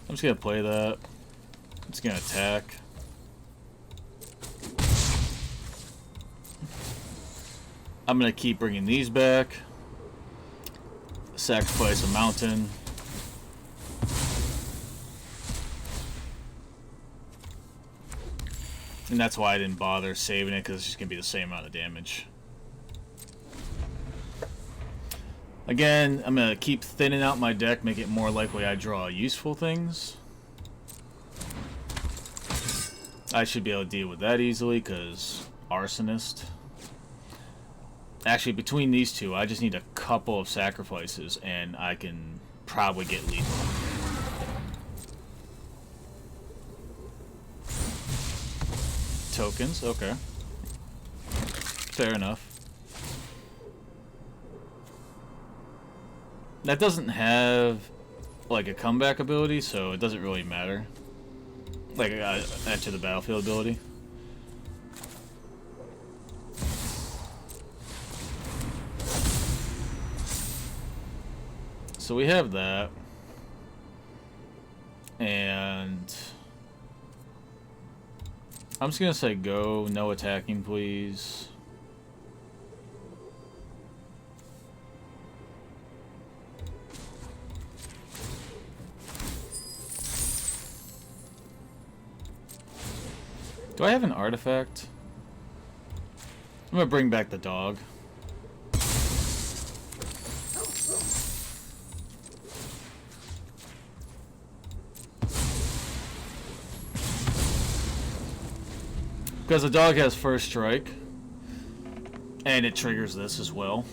I'm just gonna play that. It's gonna attack. I'm gonna keep bringing these back. Sacrifice a mountain. And that's why I didn't bother saving it, because it's just gonna be the same amount of damage. Again, I'm gonna keep thinning out my deck, make it more likely I draw useful things. I should be able to deal with that easily, because Arsonist. Actually, between these two, I just need a couple of sacrifices, and I can probably get lethal. Tokens, okay. Fair enough. That doesn't have, like, a comeback ability, so it doesn't really matter. Like, add to the battlefield ability. So we have that. And I'm just gonna say go, no attacking, please. Do I have an artifact? I'm gonna bring back the dog. Because the dog has first strike, and it triggers this as well.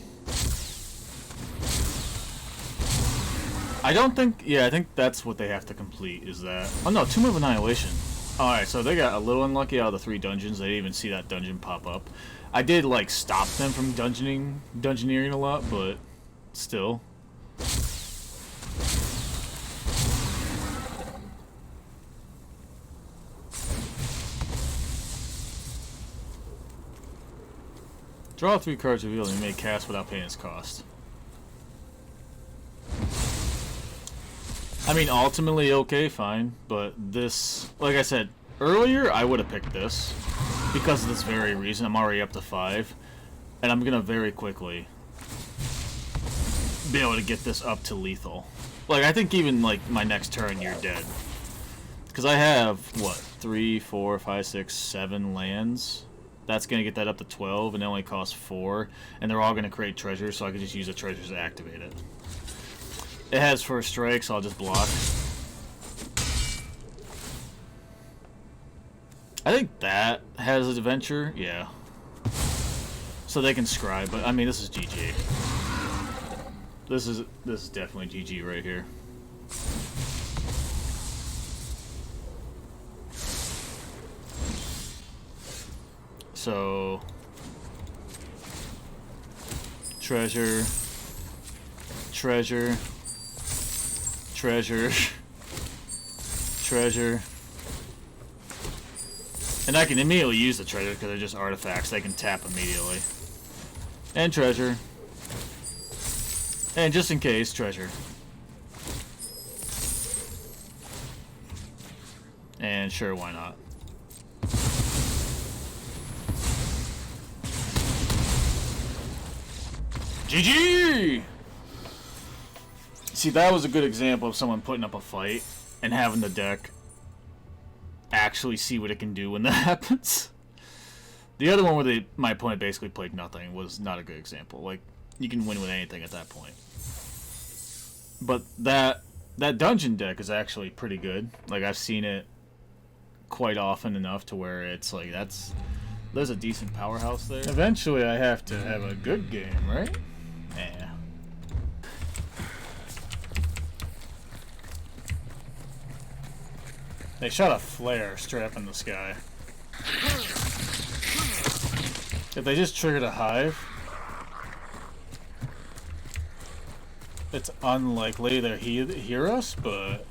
I don't think, yeah, I think that's what they have to complete, is that. Oh no, Tomb of Annihilation. Alright, so they got a little unlucky out of the 3 dungeons. They didn't even see that dungeon pop up. I did, like, stop them from dungeoneering a lot, but still. Draw 3 cards revealed and you may cast without paying its cost. I mean, ultimately, okay, fine, but this, like I said, earlier I would have picked this, because of this very reason. I'm already up to 5, and I'm gonna very quickly be able to get this up to lethal. Like, I think even, like, my next turn, you're dead. Because I have, what, 3, 4, 5, 6, 7 lands? That's gonna get that up to 12, and it only costs 4, and they're all gonna create treasures, so I can just use the treasures to activate it. It has first strike, so I'll just block. I think that has adventure, yeah. So they can scribe, but I mean this is GG. This is definitely GG right here. So treasure, treasure, treasure, treasure. And I can immediately use the treasure because they're just artifacts. They can tap immediately. And treasure. And just in case, treasure. And sure, why not? GG! See, that was a good example of someone putting up a fight and having the deck actually see what it can do when that happens. The other one where my opponent basically played nothing was not a good example. Like, you can win with anything at that point. But that dungeon deck is actually pretty good. Like, I've seen it quite often enough to where it's like, there's a decent powerhouse there. Eventually I have to have a good game, right? Yeah. They shot a flare straight up in the sky. If they just triggered a hive, it's unlikely they'll hear us, but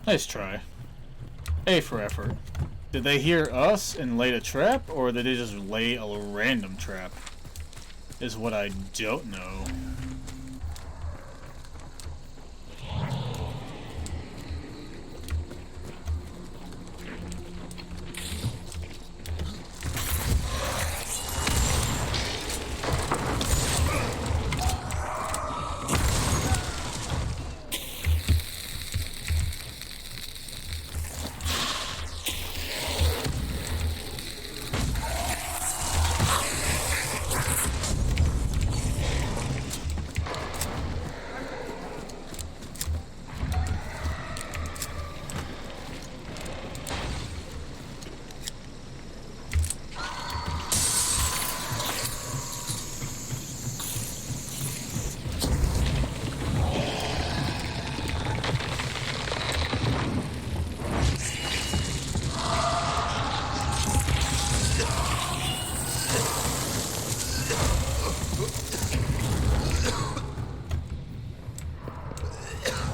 nice try. A for effort. Did they hear us and laid a trap, or did they just lay a random trap? Is what I don't know.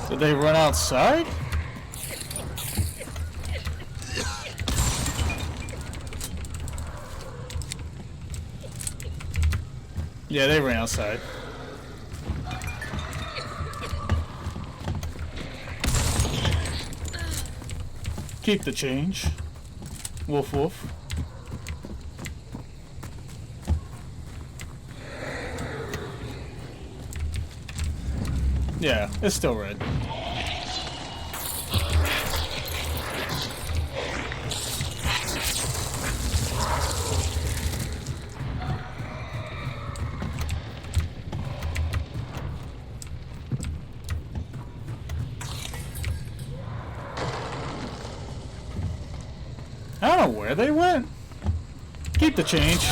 Did they run outside? Yeah, they ran outside. Keep the change. Woof woof. Yeah, it's still red. I don't know where they went. Keep the change.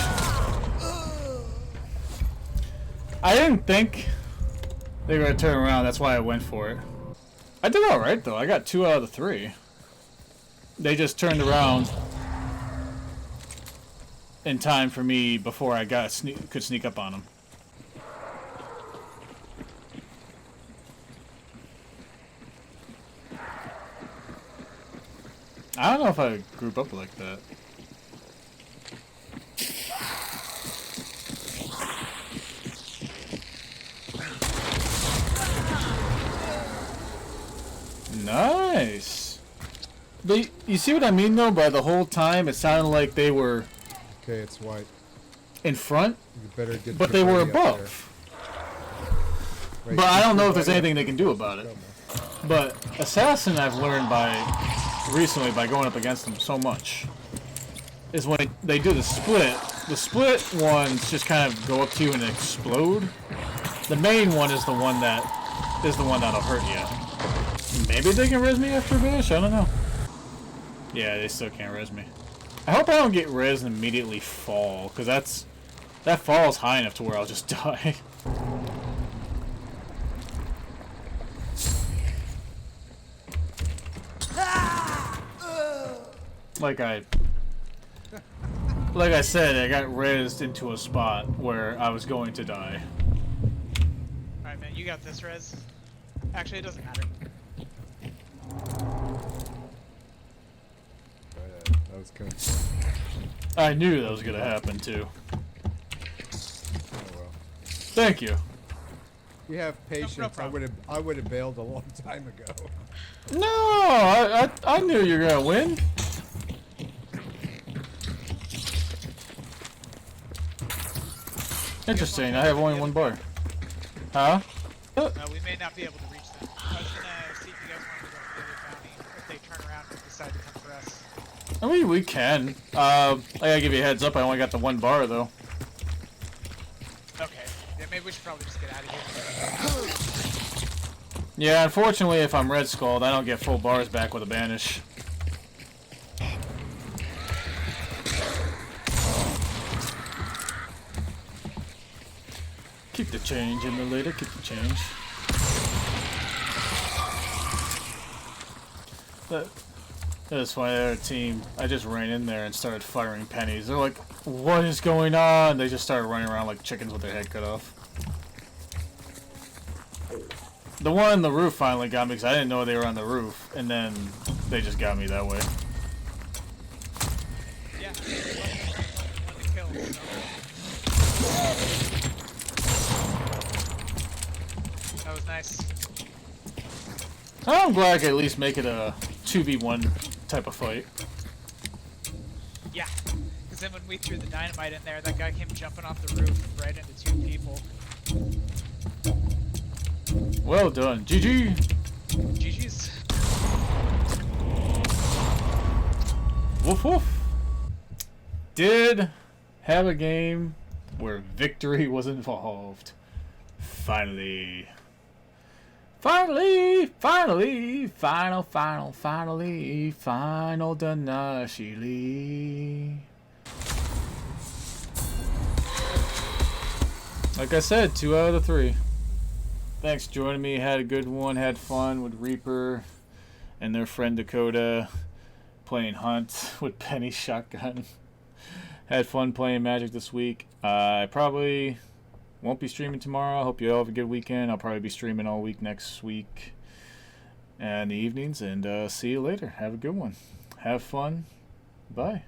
I didn't think they were gonna turn around, that's why I went for it. I did alright though, I got 2 out of the 3. They just turned around in time for me before I could sneak up on them. I don't know if I group up like that. Nice. You see what I mean though? By the whole time, it sounded like they were Okay, it's white. in front, You better get. but your they were buddy up above. there. Right, But I get don't know your if there's buddy anything up. they can do about it. Come on. But Assassin, I've learned recently by going up against them so much, is when they do the split. The split ones just kind of go up to you and explode. The main one is the one that'll hurt you. Maybe they can res me after Bish? I don't know. Yeah, they still can't res me. I hope I don't get res and immediately fall, because that fall is high enough to where I'll just die. Like I said, I got rezzed into a spot where I was going to die. Alright, man, you got this, Rez. Actually, it doesn't matter. That was good. I knew that was gonna happen too. Oh well. Thank you. You have patience. problem. I would have bailed a long time ago. No, I knew you were gonna win. Interesting. I have only one bar. Huh? We may not be able to reach them. I was gonna see if you guys wanted to go for the other bounty if they turn around and decide to come for us. I mean, we can. I gotta give you a heads up. I only got the one bar though. Okay. Yeah, maybe we should probably just get out of here. Yeah, unfortunately, if I'm red skulled, I don't get full bars back with a banish. Keep the change in the later. Keep the change. That's why their team. I just ran in there and started firing pennies. They're like, "What is going on?" They just started running around like chickens with their head cut off. The one on the roof finally got me because I didn't know they were on the roof, and then they just got me that way. Yeah. One to kill, so. That was nice. I'm glad I could at least make it a 2v1 type of fight. Yeah. Because then when we threw the dynamite in there, that guy came jumping off the roof right into two people. Well done. GG! GG's. Woof woof. Did have a game where victory was involved. Finally. Finally! Finally! Finally! FinalDanashi Lee. Like I said, 2 out of 3. Thanks for joining me. Had a good one. Had fun with Reaper and their friend Dakota playing Hunt with Penny Shotgun. Had fun playing Magic this week. I probably won't be streaming tomorrow. I hope you all have a good weekend. I'll probably be streaming all week next week and the evenings. And see you later. Have a good one. Have fun. Bye.